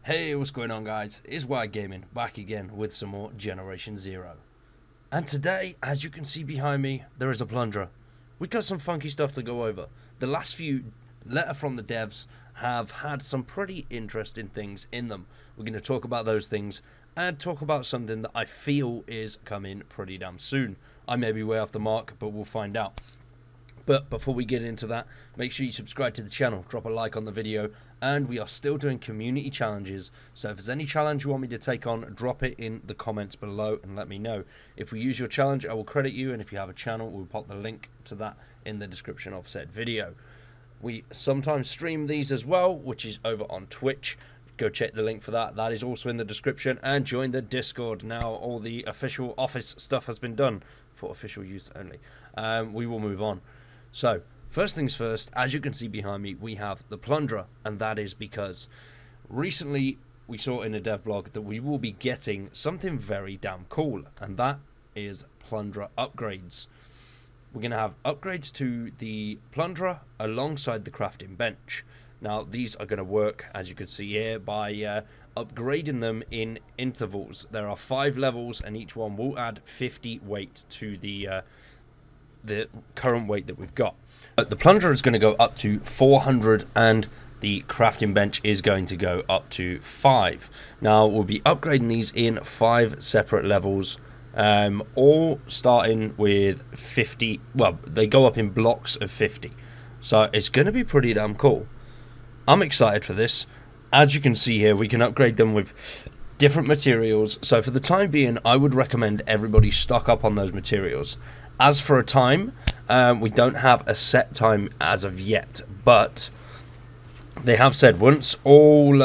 Hey, what's going on, guys? It's Wired Gaming, back again with some more Generation Zero. And today, as you can see behind me, there is a plunderer. We got some funky stuff to go over. The last few letter from the devs have had some pretty interesting things in them. We're going to talk about those things and talk about something that I feel is coming pretty damn soon. I may be way off the mark, but we'll find out. But before we get into that, make sure you subscribe to the channel, drop a like on the video, and we are still doing community challenges. So if there's any challenge you want me to take on, drop it in the comments below and let me know. If we use your challenge, I will credit you, and if you have a channel, we'll pop the link to that in the description of said video. We sometimes stream these as well, which is over on Twitch. Go check the link for that. That is also in the description, and join the Discord. Now all the official office stuff has been done for official use only. We will move on. So, first things first, as you can see behind me, we have the Plunderer, and that is because recently we saw in a dev blog that we will be getting something very damn cool, and that is Plunder Upgrades. We're going to have upgrades to the Plunderer alongside the crafting bench. Now, these are going to work, as you can see here, by upgrading them in intervals. There are 5 levels, and each one will add 50 weight to the current weight that we've got. The Plunger is going to go up to 400 and the crafting bench is going to go up to 5. Now we'll be upgrading these in 5 separate levels, all starting with 50. Well, they go up in blocks of 50, so it's going to be pretty damn cool. I'm excited for this. As you can see here, we can upgrade them with different materials, so for the time being I would recommend everybody stock up on those materials. As for a time, we don't have a set time as of yet, but they have said once all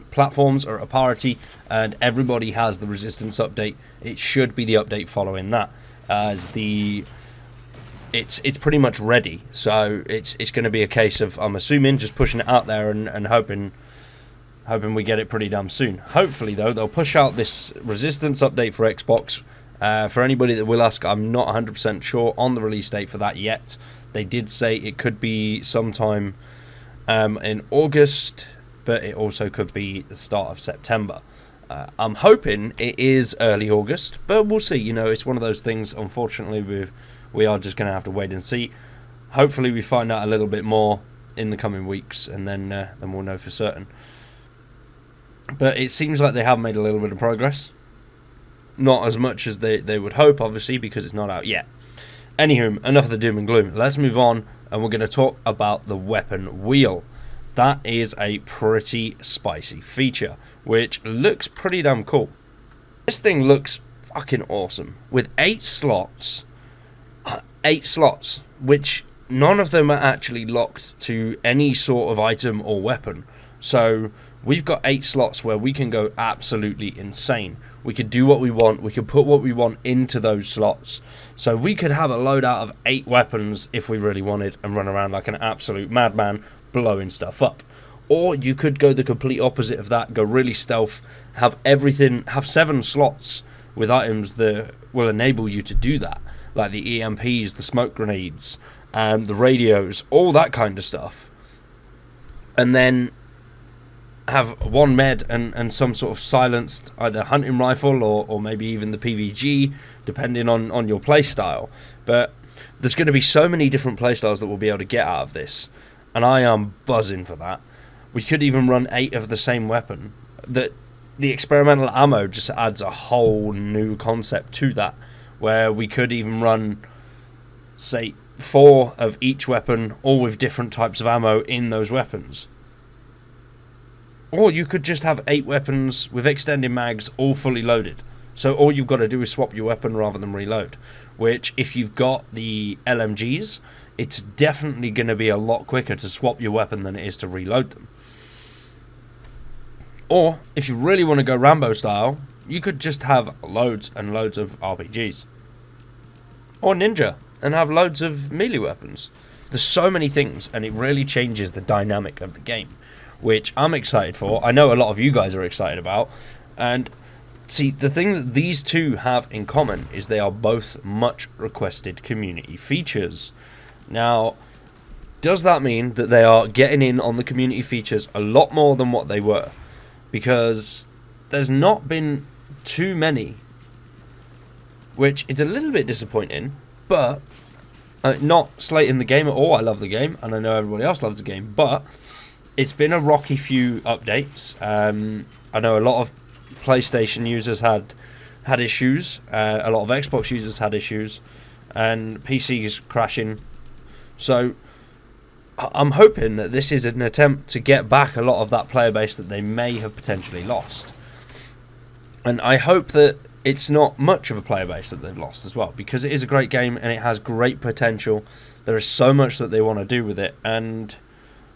platforms are at parity and everybody has the resistance update, it should be the update following that, as it's pretty much ready. So it's going to be a case of, I'm assuming, just pushing it out there and hoping we get it pretty damn soon. Hopefully though, they'll push out this resistance update for Xbox. For anybody that will ask, I'm not 100% sure on the release date for that yet. They did say it could be sometime in August, but it also could be the start of September. I'm hoping it is early August, but we'll see. You know, it's one of those things, unfortunately, we are just going to have to wait and see. Hopefully we find out a little bit more in the coming weeks, and then we'll know for certain. But it seems like they have made a little bit of progress. Not as much as they would hope, obviously, because it's not out yet. Anywho, enough of the doom and gloom. Let's move on, and we're going to talk about the weapon wheel. That is a pretty spicy feature, which looks pretty damn cool. This thing looks fucking awesome. With 8 slots, which none of them are actually locked to any sort of item or weapon. So we've got 8 slots where we can go absolutely insane. We could do what we want. We could put what we want into those slots. So we could have a loadout of 8 weapons if we really wanted and run around like an absolute madman blowing stuff up. Or you could go the complete opposite of that, go really stealth, have 7 slots with items that will enable you to do that. Like the EMPs, the smoke grenades, the radios, all that kind of stuff. And then have 1 med and some sort of silenced either hunting rifle or maybe even the PVG, depending on your playstyle. But there's going to be so many different playstyles that we'll be able to get out of this, and I am buzzing for that. We could even run 8 of the same weapon. The experimental ammo just adds a whole new concept to that, where we could even run, say, 4 of each weapon, all with different types of ammo in those weapons. Or you could just have 8 weapons with extended mags, all fully loaded. So all you've got to do is swap your weapon rather than reload. Which, if you've got the LMGs, it's definitely going to be a lot quicker to swap your weapon than it is to reload them. Or, if you really want to go Rambo style, you could just have loads and loads of RPGs. Or Ninja, and have loads of melee weapons. There's so many things, and it really changes the dynamic of the game, which I'm excited for. I know a lot of you guys are excited about. And see, the thing that these two have in common is they are both much requested community features. Now, does that mean that they are getting in on the community features a lot more than what they were? because there's not been too many, which is a little bit disappointing, but not slating the game at all. I love the game, and I know everybody else loves the game, but it's been a rocky few updates. I know a lot of PlayStation users had issues, a lot of Xbox users had issues, and PCs crashing. So I'm hoping that this is an attempt to get back a lot of that player base that they may have potentially lost. And I hope that it's not much of a player base that they've lost as well, because it is a great game and it has great potential. There is so much that they want to do with it, and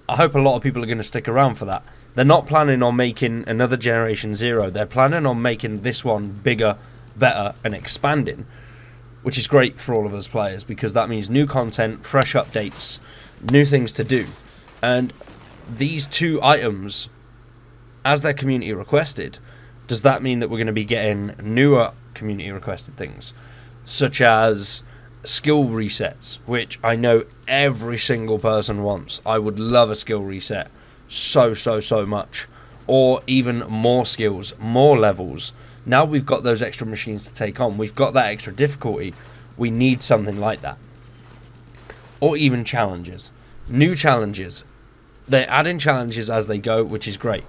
I hope a lot of people are going to stick around for that. They're not planning on making another Generation Zero. They're planning on making this one bigger, better, and expanding, which is great for all of us players, because that means new content, fresh updates, new things to do. And these two items, as they're community requested, does that mean that we're going to be getting newer community requested things, such as skill resets, which I know every single person wants. I would love a skill reset so much, or even more skills, more levels. Now we've got those extra machines to take on, we've got that extra difficulty, we need something like that. Or even challenges, new challenges. They're adding challenges as they go, which is great.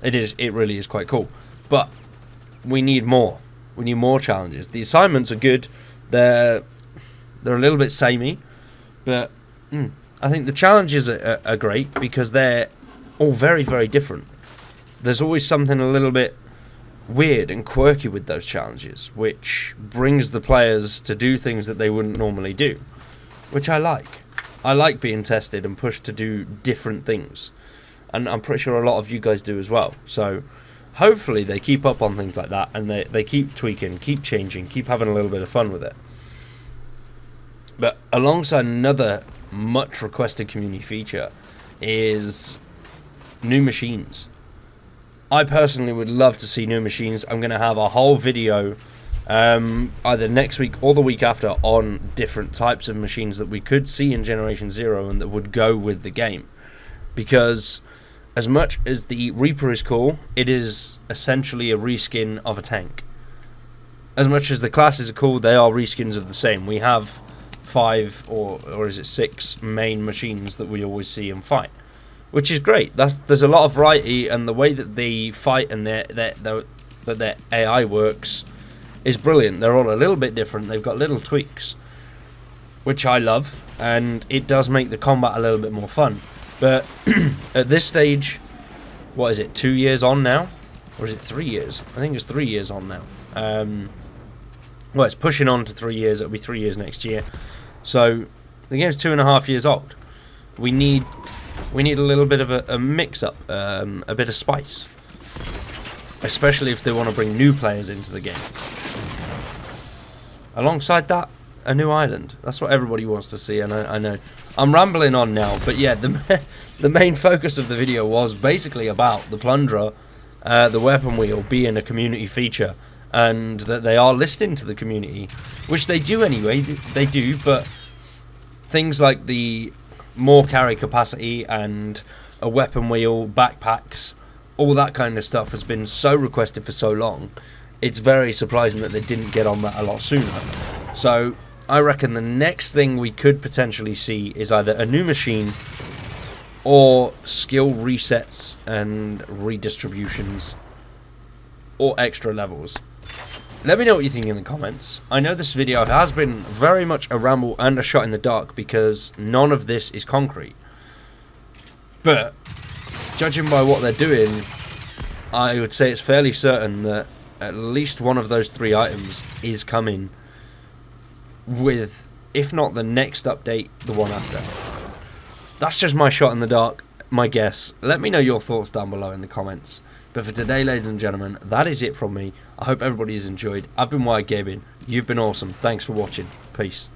It really is quite cool, but we need more. We need more challenges. The assignments are good, they're a little bit samey, but I think the challenges are great, because they're all very, very different. There's always something a little bit weird and quirky with those challenges, which brings the players to do things that they wouldn't normally do, which I like. I like being tested and pushed to do different things, and I'm pretty sure a lot of you guys do as well. So hopefully they keep up on things like that, and they keep tweaking, keep changing, keep having a little bit of fun with it. But alongside another much requested community feature is new machines. I personally would love to see new machines. I'm going to have a whole video either next week or the week after on different types of machines that we could see in Generation Zero and that would go with the game. Because as much as the Reaper is cool, it is essentially a reskin of a tank. As much as the classes are cool, they are reskins of the same. We have 5 or is it 6 main machines that we always see and fight, which is great. There's a lot of variety, and the way that they fight and their AI works is brilliant. They're all a little bit different. They've got little tweaks, which I love, and it does make the combat a little bit more fun. But at this stage, what is it, 2 years on now? Or is it 3 years? I think it's 3 years on now. Well, it's pushing on to 3 years. It'll be 3 years next year. So the game's 2.5 years old. We need a little bit of a mix-up, a bit of spice. Especially if they want to bring new players into the game. Alongside that, a new island. That's what everybody wants to see, and I know. I'm rambling on now, but yeah, the main focus of the video was basically about the Plunderer, the weapon wheel being a community feature, and that they are listening to the community, which they do anyway, they do, but things like the more carry capacity and a weapon wheel, backpacks, all that kind of stuff has been so requested for so long, it's very surprising that they didn't get on that a lot sooner. So I reckon the next thing we could potentially see is either a new machine or skill resets and redistributions or extra levels. Let me know what you think in the comments. I know this video has been very much a ramble and a shot in the dark because none of this is concrete. But judging by what they're doing, I would say it's fairly certain that at least one of those 3 items is coming with, if not the next update, the one after. That's just my shot in the dark, my guess. Let me know your thoughts down below in the comments. But for today, ladies and gentlemen, that is it from me. I hope everybody has enjoyed. I've been Wired Gaming. You've been awesome. Thanks for watching. Peace.